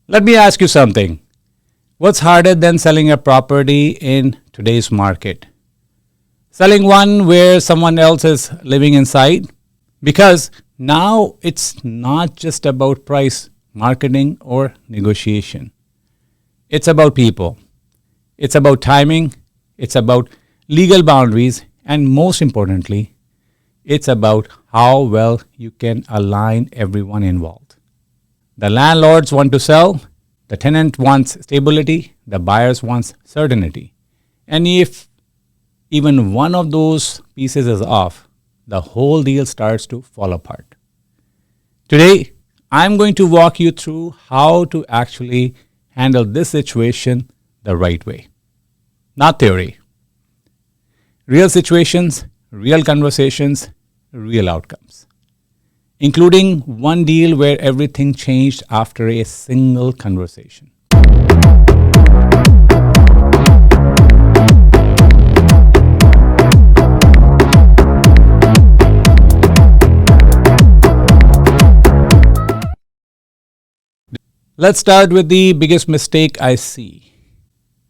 Let me ask you something. What's harder than selling a property in today's market? Selling one where someone else is living inside? Because now it's not just about price, marketing, or negotiation. It's about people. It's about timing. It's about legal boundaries. And most importantly, it's about how well you can align everyone involved. The landlords want to sell, the tenant wants stability, the buyers wants certainty. And if even one of those pieces is off, the whole deal starts to fall apart. Today, I'm going to walk you through how to actually handle this situation the right way. Not theory. Real situations, real conversations, real outcomes. Including one deal where everything changed after a single conversation. Let's start with the biggest mistake I see.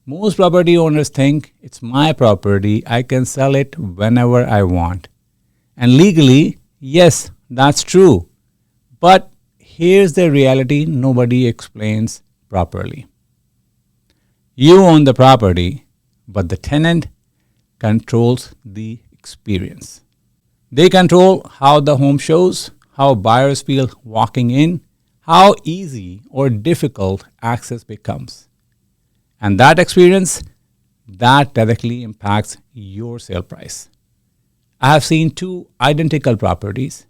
Most property owners think it's my property, I can sell it whenever I want. And legally, yes, that's true. But here's the reality nobody explains properly. You own the property, but the tenant controls the experience. They control how the home shows, how buyers feel walking in, how easy or difficult access becomes. And that experience, that directly impacts your sale price. I have seen two identical properties,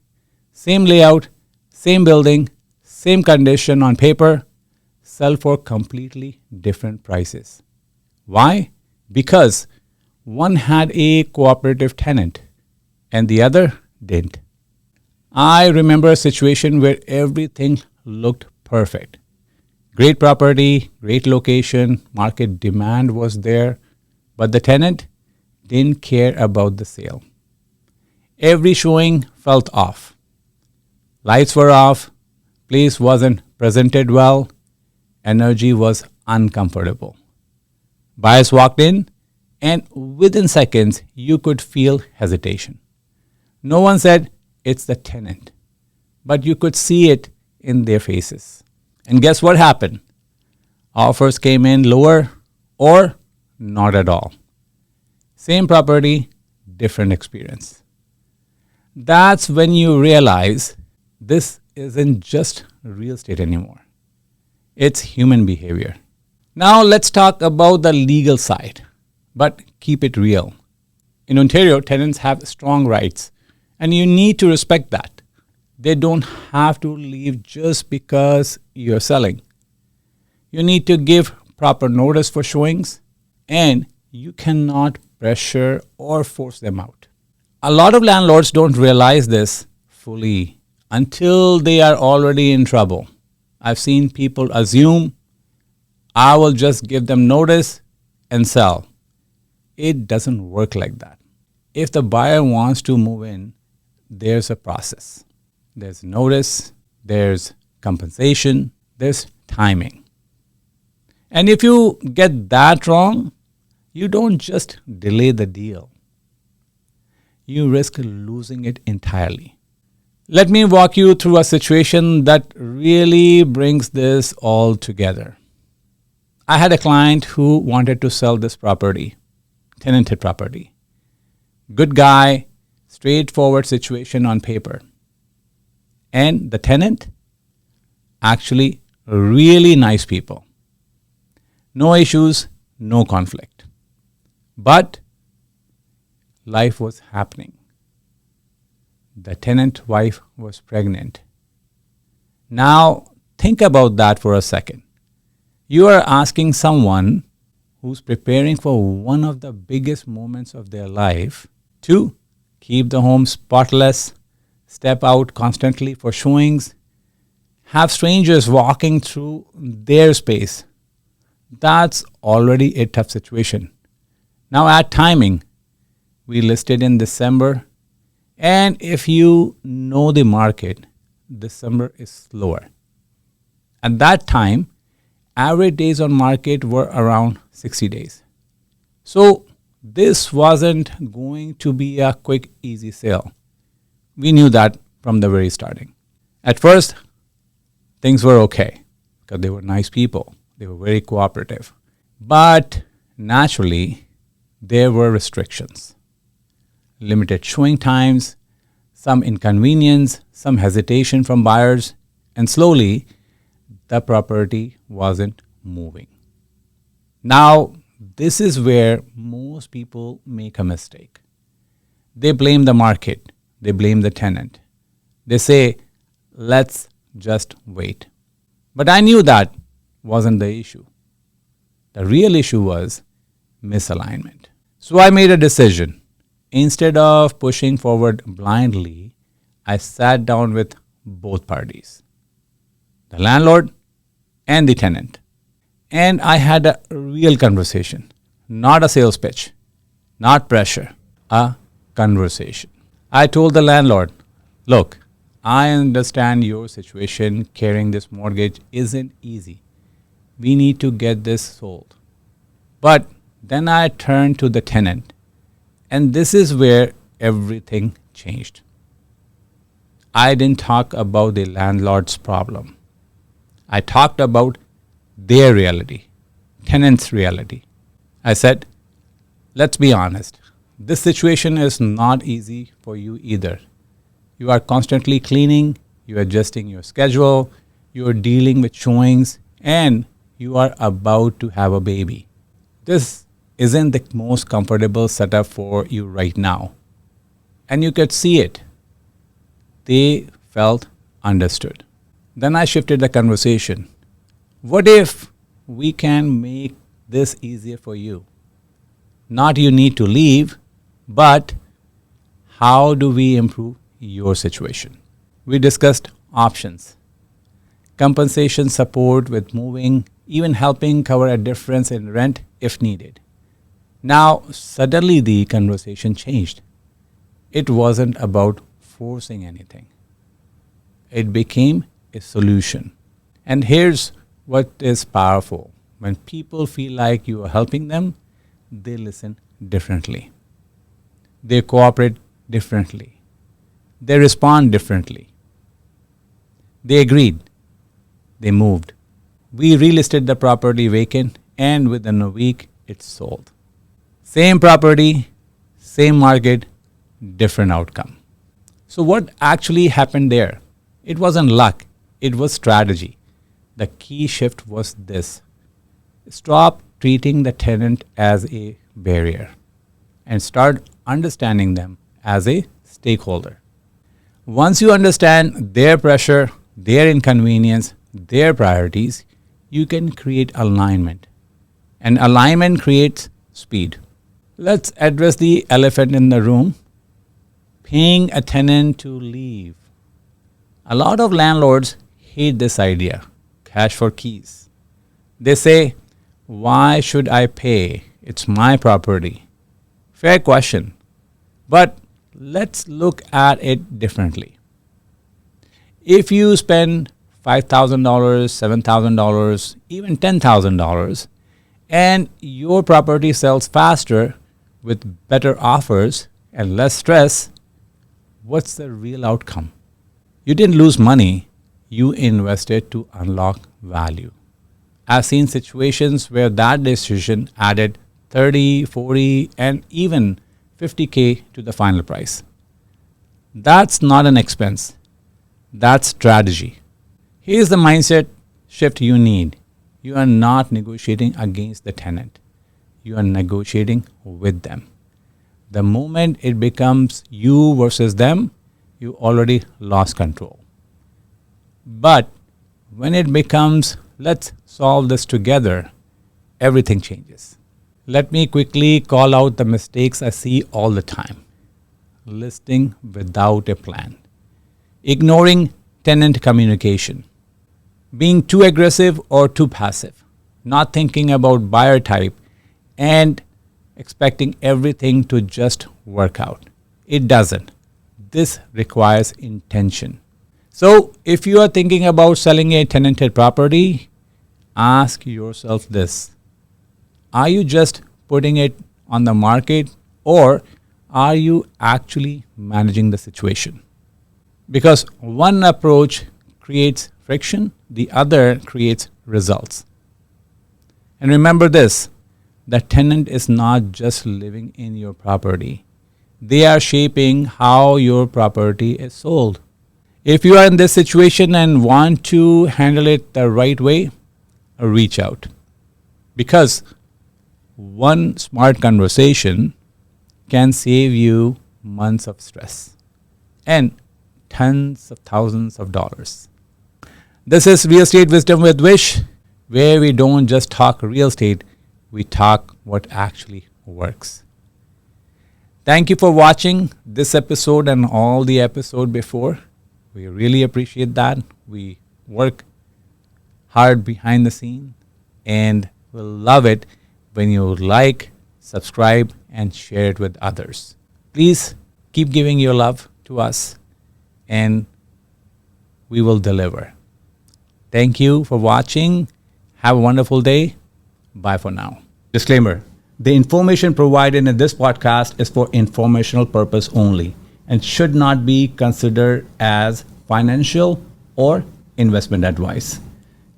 same layout, same building, same condition on paper, sell for completely different prices. Why? Because one had a cooperative tenant and the other didn't. I remember a situation where everything looked perfect. Great property, great location, market demand was there, but the tenant didn't care about the sale. Every showing felt off. Lights were off, place wasn't presented well, energy was uncomfortable. Buyers walked in, and within seconds, you could feel hesitation. No one said, it's the tenant, but you could see it in their faces. And guess what happened? Offers came in lower or not at all. Same property, different experience. That's when you realize this isn't just real estate anymore. It's human behavior. Now let's talk about the legal side, but keep it real. In Ontario, tenants have strong rights, and you need to respect that. They don't have to leave just because you're selling. You need to give proper notice for showings, and you cannot pressure or force them out. A lot of landlords don't realize this fully until they are already in trouble. I've seen people assume, I will just give them notice and sell. It doesn't work like that. If the buyer wants to move in, there's a process. There's notice, there's compensation, there's timing. And if you get that wrong, you don't just delay the deal. You risk losing it entirely. Let me walk you through a situation that really brings this all together. I had a client who wanted to sell this property, tenanted property. Good guy, straightforward situation on paper. And the tenant, actually really nice people. No issues, no conflict. But life was happening. The tenant wife was pregnant. Now think about that for a second. You are asking someone who's preparing for one of the biggest moments of their life to keep the home spotless, step out constantly for showings, have strangers walking through their space. That's already a tough situation. Now add timing. We listed in December, and if you know the market, December is slower. At that time, average days on market were around 60 days. So this wasn't going to be a quick, easy sale. We knew that from the very starting. At first, things were okay because they were nice people. They were very cooperative. But naturally, there were restrictions. Limited showing times, some inconvenience, some hesitation from buyers, and slowly the property wasn't moving. Now, this is where most people make a mistake. They blame the market, they blame the tenant. They say, let's just wait. But I knew that wasn't the issue. The real issue was misalignment. So I made a decision. Instead of pushing forward blindly, I sat down with both parties, the landlord and the tenant. And I had a real conversation, not a sales pitch, not pressure, a conversation. I told the landlord, look, I understand your situation. Carrying this mortgage isn't easy. We need to get this sold. But then I turned to the tenant, and this is where everything changed. I didn't talk about the landlord's problem. I talked about their reality, tenant's reality. I said, let's be honest. This situation is not easy for you either. You are constantly cleaning, you are adjusting your schedule, you are dealing with showings, and you are about to have a baby. This isn't the most comfortable setup for you right now. And you could see it. They felt understood. Then I shifted the conversation. What if we can make this easier for you? Not you need to leave, but how do we improve your situation? We discussed options, compensation support with moving, even helping cover a difference in rent if needed. Now, suddenly the conversation changed. It wasn't about forcing anything. It became a solution. And here's what is powerful. When people feel like you are helping them, they listen differently. They cooperate differently. They respond differently. They agreed. They moved. We relisted the property vacant, and within a week, it sold. Same property, same market, different outcome. So what actually happened there? It wasn't luck. It was strategy. The key shift was this. Stop treating the tenant as a barrier and start understanding them as a stakeholder. Once you understand their pressure, their inconvenience, their priorities, you can create alignment. And alignment creates speed. Let's address the elephant in the room, paying a tenant to leave. A lot of landlords hate this idea, cash for keys. They say, why should I pay? It's my property. Fair question. But let's look at it differently. If you spend $5,000, $7,000, even $10,000, and your property sells faster with better offers and less stress, what's the real outcome? You didn't lose money, you invested to unlock value. I've seen situations where that decision added 30, 40, and even 50K to the final price. That's not an expense. That's strategy. Here's the mindset shift you need. You are not negotiating against the tenant. You are negotiating with them. The moment it becomes you versus them, you already lost control. But when it becomes, let's solve this together, everything changes. Let me quickly call out the mistakes I see all the time. Listing without a plan. Ignoring tenant communication. Being too aggressive or too passive. Not thinking about buyer type and expecting everything to just work out. It doesn't. This requires intention. So if you are thinking about selling a tenanted property, ask yourself this. Are you just putting it on the market, or are you actually managing the situation? Because one approach creates friction, the other creates results. And remember this, the tenant is not just living in your property. They are shaping how your property is sold. If you are in this situation and want to handle it the right way, reach out. Because one smart conversation can save you months of stress and tens of thousands of dollars. This is Real Estate Wisdom with Vish, where we don't just talk real estate, we talk what actually works. Thank you for watching this episode and all the episode before. We really appreciate that. We work hard behind the scene, and we'll love it when you like, subscribe, and share it with others. Please keep giving your love to us, and we will deliver. Thank you for watching. Have a wonderful day. Bye for now. Disclaimer. The information provided in this podcast is for informational purpose only and should not be considered as financial or investment advice.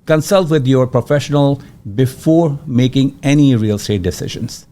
Consult with your professional before making any real estate decisions.